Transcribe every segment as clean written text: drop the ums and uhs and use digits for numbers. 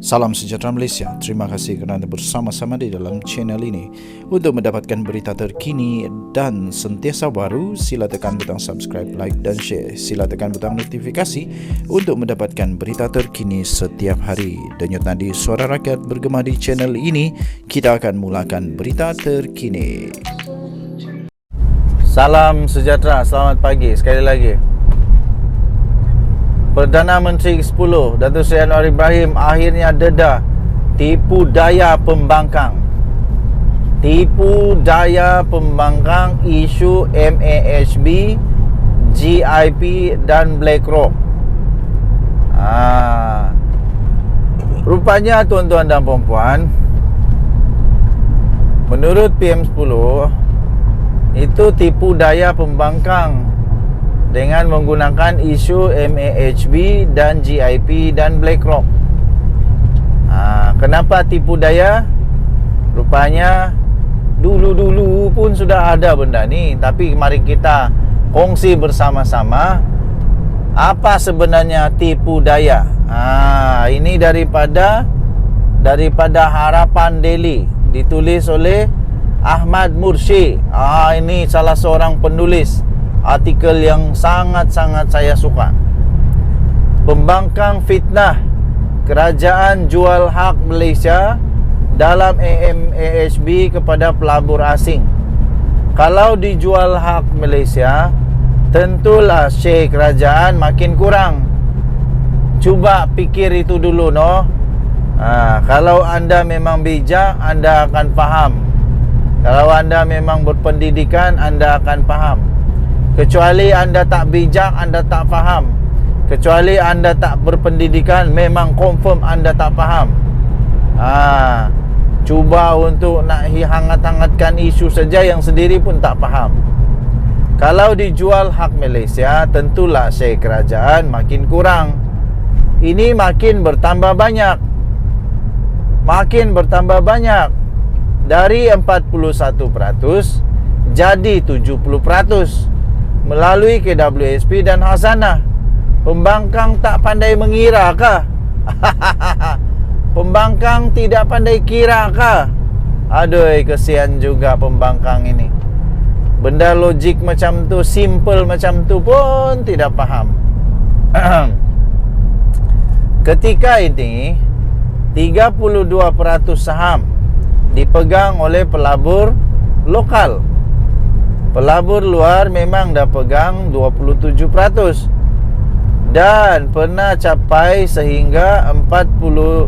Salam sejahtera Malaysia. Terima kasih kerana bersama-sama di dalam channel ini. Untuk mendapatkan berita terkini dan sentiasa baru, sila tekan butang subscribe, like dan share. Sila tekan butang notifikasi untuk mendapatkan berita terkini setiap hari. Denyut nadi suara rakyat bergema di channel ini. Kita akan mulakan berita terkini. Salam sejahtera, selamat pagi sekali lagi. Perdana Menteri ke-10 Datuk Seri Anwar Ibrahim akhirnya dedah tipu daya pembangkang. Tipu daya pembangkang isu MAHB, GIP dan BlackRock. Rupanya tuan-tuan dan puan-puan, menurut PM10 itu tipu daya pembangkang dengan menggunakan isu MAHB dan GIP dan BlackRock. Kenapa tipu daya? Rupanya dulu-dulu pun sudah ada benda ni, tapi mari kita kongsi bersama-sama apa sebenarnya tipu daya. Ini daripada Harapan Daily, ditulis oleh Ahmad Mursyid. Ini salah seorang penulis artikel yang sangat-sangat saya suka. Pembangkang fitnah kerajaan jual hak Malaysia dalam MAHB kepada pelabur asing. Kalau dijual hak Malaysia, tentulah share kerajaan makin kurang. Cuba fikir itu dulu, no. Kalau anda memang bijak, anda akan faham. Kalau anda memang berpendidikan, anda akan faham. Kecuali anda tak bijak, anda tak faham. Kecuali anda tak berpendidikan, memang confirm anda tak faham. Cuba untuk nak hangat-hangatkan isu saja yang sendiri pun tak faham. Kalau dijual hak Malaysia, tentulah share kerajaan makin kurang. Ini makin bertambah banyak. Makin bertambah banyak. Dari 41% jadi 70%. Melalui KWSP dan Khazanah. Pembangkang tak pandai mengira kah? Pembangkang tidak pandai kira kah? Aduh, kesian juga pembangkang ini. Benda logik macam tu, simple macam tu pun tidak faham. Ketika ini 32% saham dipegang oleh pelabur lokal. Pelabur luar memang dah pegang 27% dan pernah capai sehingga 45%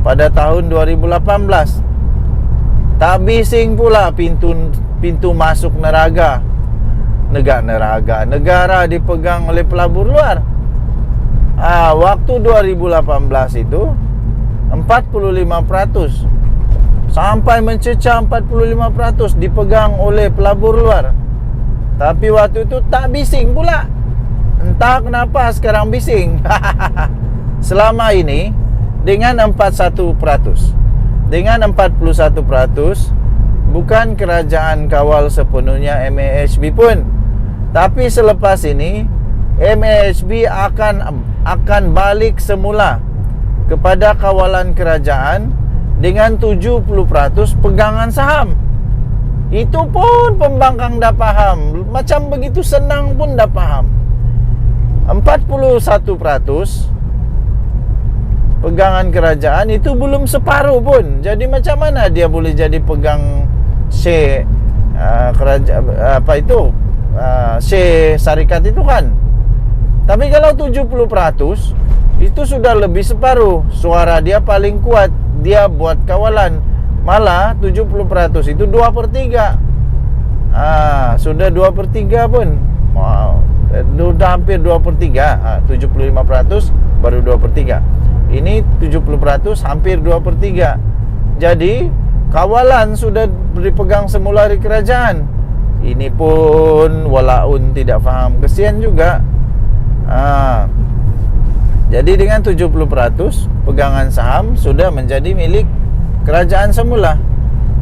pada tahun 2018. Tak bising pula pintu masuk negara dipegang oleh pelabur luar. Waktu 2018 itu 45%. Sampai mencecah 45% dipegang oleh pelabur luar. Tapi waktu itu tak bising pula. Entah kenapa sekarang bising. Selama ini dengan 41%, dengan 41%, bukan kerajaan kawal sepenuhnya MAHB pun. Tapi selepas ini MAHB akan balik semula kepada kawalan kerajaan dengan 70% pegangan saham. Itu pun pembangkang dah faham. Macam begitu senang pun dah faham. 41% pegangan kerajaan itu belum separuh pun. Jadi macam mana dia boleh jadi pegang share share syarikat itu kan? Tapi kalau 70% itu sudah lebih separuh. Suara dia paling kuat. Dia buat kawalan. Malah 70% itu 2/3. Sudah 2/3 pun. Wow. Sudah hampir 2/3. 75% baru 2/3. Ini 70% hampir 2/3. Jadi kawalan sudah dipegang semula di kerajaan. Ini pun walaun tidak faham. Kesian juga. Jadi dengan 70% pegangan saham sudah menjadi milik kerajaan semula.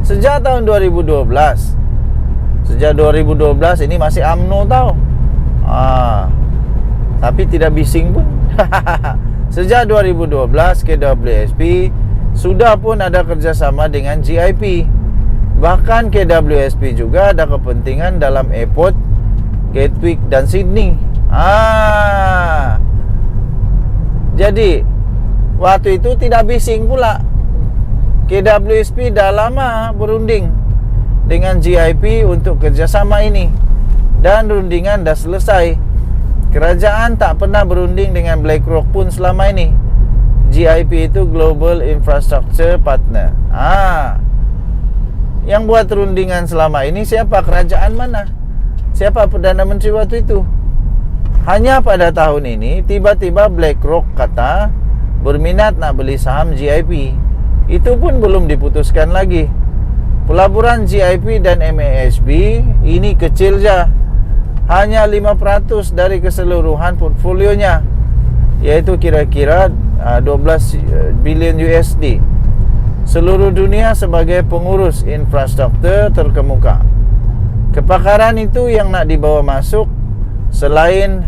Sejak tahun 2012. Sejak 2012 ini masih UMNO tau. Tapi tidak bising pun. Sejak 2012 KWSP sudah pun ada kerjasama dengan GIP. Bahkan KWSP juga ada kepentingan dalam airport Gatwick dan Sydney. Jadi waktu itu tidak bising pula. KWSP dah lama berunding dengan GIP untuk kerjasama ini, dan rundingan dah selesai. Kerajaan tak pernah berunding dengan BlackRock pun selama ini. GIP itu Global Infrastructure Partner. Yang buat rundingan selama ini siapa? Kerajaan mana? Siapa Perdana Menteri waktu itu? Hanya pada tahun ini tiba-tiba BlackRock kata berminat nak beli saham GIP. Itu pun belum diputuskan lagi. Pelaburan GIP dan MAHB ini kecil je, hanya 5% dari keseluruhan portfolionya, iaitu kira-kira 12 bilion USD. Seluruh dunia sebagai pengurus infrastruktur terkemuka. Kepakaran itu yang nak dibawa masuk selain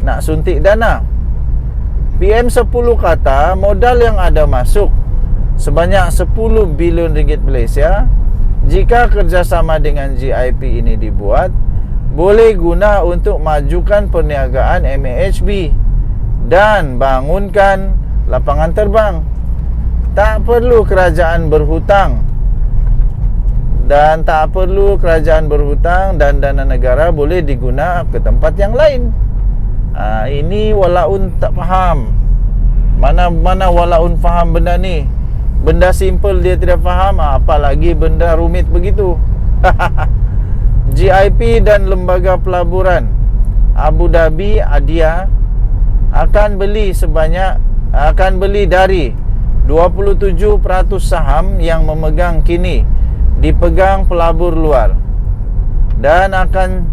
nak suntik dana. PM10 kata modal yang ada masuk sebanyak 10 bilion ringgit Malaysia jika kerjasama dengan GIP ini dibuat, boleh guna untuk majukan perniagaan MAHB dan bangunkan lapangan terbang. Tak perlu kerajaan berhutang, dan dana negara boleh diguna ke tempat yang lain. Ini walaun tak faham. Mana walaun faham benda ni. Benda simple dia tidak faham, apalagi benda rumit begitu. GIP dan Lembaga Pelaburan Abu Dhabi Adia akan beli dari 27% saham yang memegang kini dipegang pelabur luar, dan akan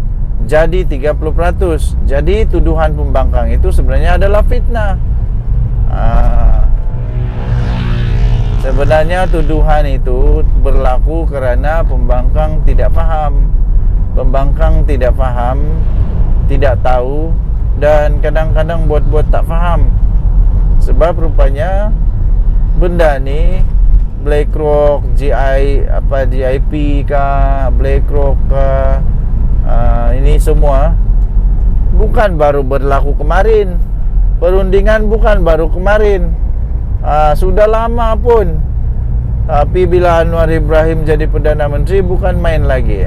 jadi 30%. Jadi tuduhan pembangkang itu sebenarnya adalah fitnah. Sebenarnya tuduhan itu berlaku kerana pembangkang tidak faham. Pembangkang tidak faham, tidak tahu, dan kadang-kadang buat-buat tak faham. Sebab rupanya benda ni BlackRock, GIP kah, BlackRock kah, ini semua bukan baru berlaku kemarin. Perundingan bukan baru kemarin. Sudah lama pun. Tapi bila Anwar Ibrahim jadi Perdana Menteri, bukan main lagi.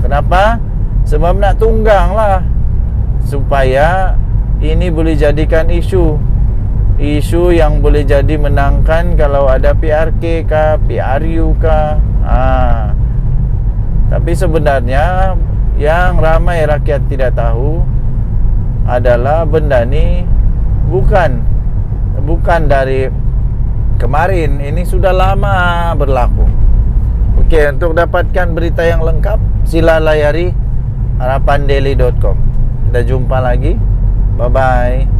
Kenapa? Sebab nak tunggang lah, supaya ini boleh jadikan isu yang boleh jadi menangkan kalau ada PRK kah, PRU kah. Tapi sebenarnya yang ramai rakyat tidak tahu adalah benda ni bukan dari kemarin. Ini sudah lama berlaku. Okey, untuk dapatkan berita yang lengkap, sila layari harapandaily.com. Kita jumpa lagi. Bye-bye.